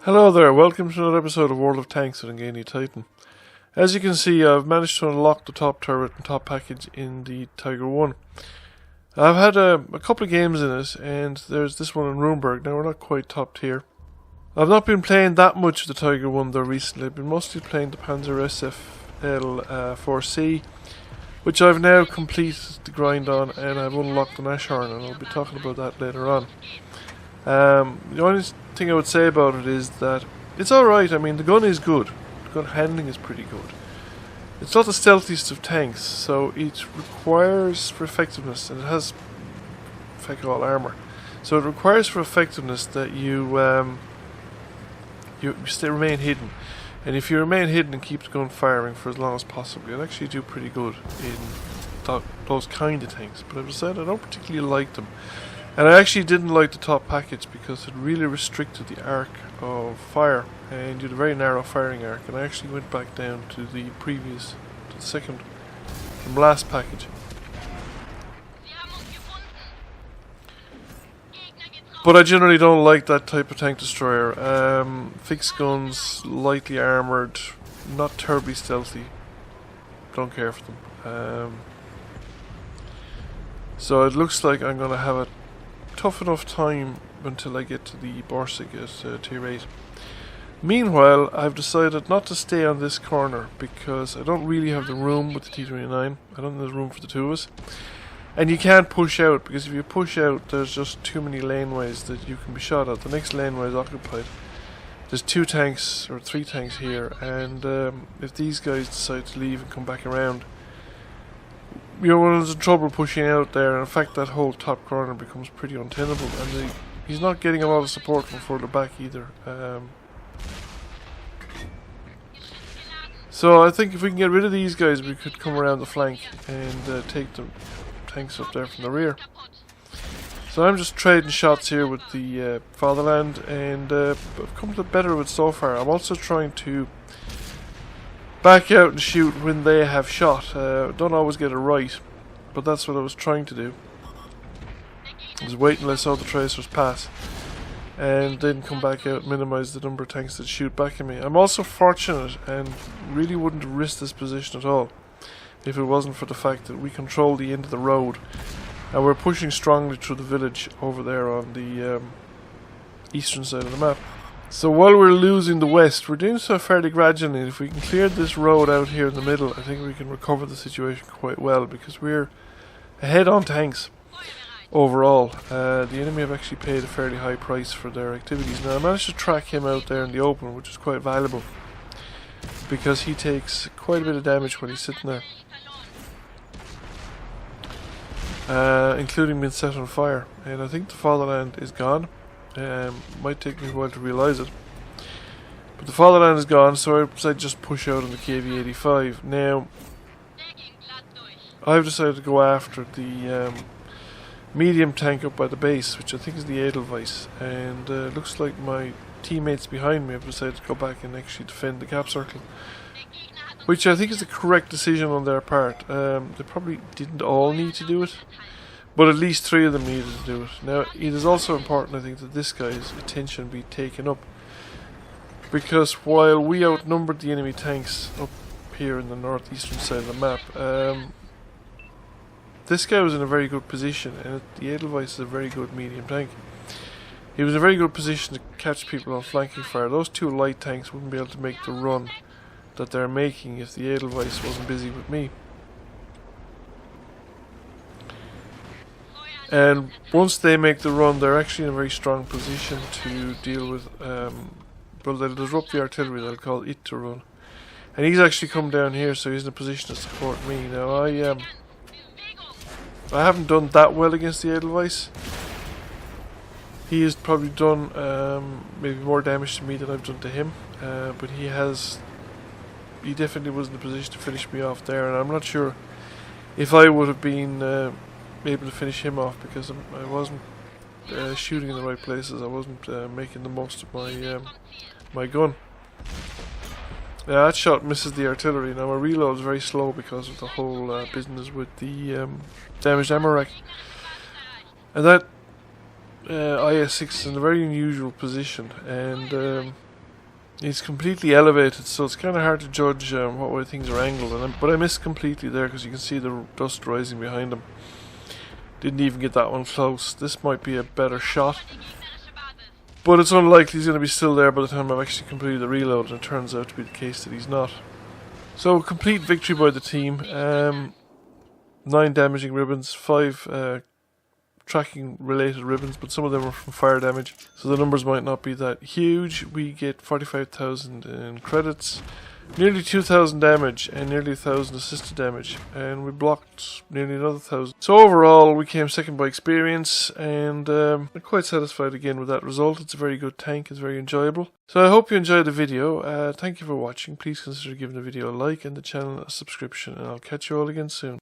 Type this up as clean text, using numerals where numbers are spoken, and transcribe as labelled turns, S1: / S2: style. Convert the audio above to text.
S1: Hello there, welcome to another episode of World of Tanks with Ngani Titan. As you can see, I've managed to unlock the top turret and top package in the Tiger 1. I've had a couple of games in it, and there's this one in Ruinberg. Now, we're not quite top tier. I've not been playing that much of the Tiger 1 though recently. I've been mostly playing the Panzer SFL 4C, which I've now completed the grind on, and I've unlocked an Ashorn, and I'll be talking about that later on. The only thing I would say about it is that it's alright. I mean, the gun is good. The gun handling is pretty good. It's not the stealthiest of tanks, so it requires for effectiveness, and it has feck all armor. So it requires for effectiveness that you remain hidden. And if you remain hidden and keep the gun firing for as long as possible, you'll actually do pretty good in those kind of tanks. But as I said, I don't particularly like them. And I actually didn't like the top package because it really restricted the arc of fire, and you had a very narrow firing arc, and I actually went back down to the second from last package. But I generally don't like that type of tank destroyer. Fixed guns, lightly armoured, not terribly stealthy. Don't care for them. So it looks like I'm going to have a tough enough time until I get to the Borsig at tier 8. Meanwhile, I've decided not to stay on this corner because I don't really have the room with the T-29. I don't think there's room for the two of us. And you can't push out, because if you push out, there's just too many laneways that you can be shot at. The next laneway is occupied. There's 2 tanks, or 3 tanks here, and if these guys decide to leave and come back around, you're one of the trouble pushing out there, and in fact that whole top corner becomes pretty untenable, and he's not getting a lot of support from further back either. So I think if we can get rid of these guys, we could come around the flank and take the tanks up there from the rear. So I'm just trading shots here with the Fatherland, and I've come to better of it so far. I'm also trying to back out and shoot when they have shot. Don't always get it right, but that's what I was trying to do. I was waiting until I saw the tracers pass, and then come back out and minimise the number of tanks that shoot back at me. I'm also fortunate, and really wouldn't have risked this position at all if it wasn't for the fact that we control the end of the road, and we're pushing strongly through the village over there on the eastern side of the map. So while we're losing the west, we're doing so fairly gradually. If we can clear this road out here in the middle, I think we can recover the situation quite well, because we're ahead on tanks overall. The enemy have actually paid a fairly high price for their activities. Now I managed to track him out there in the open, which is quite valuable, because he takes quite a bit of damage when he's sitting there, including being set on fire. And I think the Fatherland is gone. Might take me a while to realise it, but the Fatherland is gone, so I decided to just push out on the KV-85. Now I've decided to go after the medium tank up by the base, which I think is the Edelweiss, and looks like my teammates behind me have decided to go back and actually defend the cap circle, which I think is the correct decision on their part. They probably didn't all need to do it, but at least 3 of them needed to do it. Now, it is also important, I think, that this guy's attention be taken up, because while we outnumbered the enemy tanks up here in the northeastern side of the map, this guy was in a very good position, and the Edelweiss is a very good medium tank. He was in a very good position to catch people on flanking fire. Those 2 light tanks wouldn't be able to make the run that they're making if the Edelweiss wasn't busy with me. And once they make the run, they're actually in a very strong position to deal with, well, they'll disrupt the artillery, they'll call it to run. And he's actually come down here, so he's in a position to support me. Now, I haven't done that well against the Edelweiss. He has probably done maybe more damage to me than I've done to him, but he definitely was in a position to finish me off there, and I'm not sure if I would have been able to finish him off, because I wasn't shooting in the right places. I wasn't making the most of my my gun. Yeah, that shot misses the artillery. Now my reload is very slow because of the whole business with the damaged ammo rack, and that IS-6 is in a very unusual position, and He's completely elevated, so it's kind of hard to judge what way things are angled. But I missed completely there because you can see the dust rising behind him. Didn't even get that one close. This might be a better shot, but it's unlikely he's going to be still there by the time I've actually completed the reload, and it turns out to be the case that he's not. So, complete victory by the team. 9 damaging ribbons, 5 tracking related ribbons, but some of them are from fire damage, so the numbers might not be that huge. We get 45,000 in credits, nearly 2,000 damage, and nearly 1,000 assisted damage, and we blocked nearly another 1,000. So overall we came second by experience, and I'm quite satisfied again with that result. It's a very good tank, it's very enjoyable. So I hope you enjoyed the video. Thank you for watching. Please consider giving the video a like and the channel a subscription, and I'll catch you all again soon.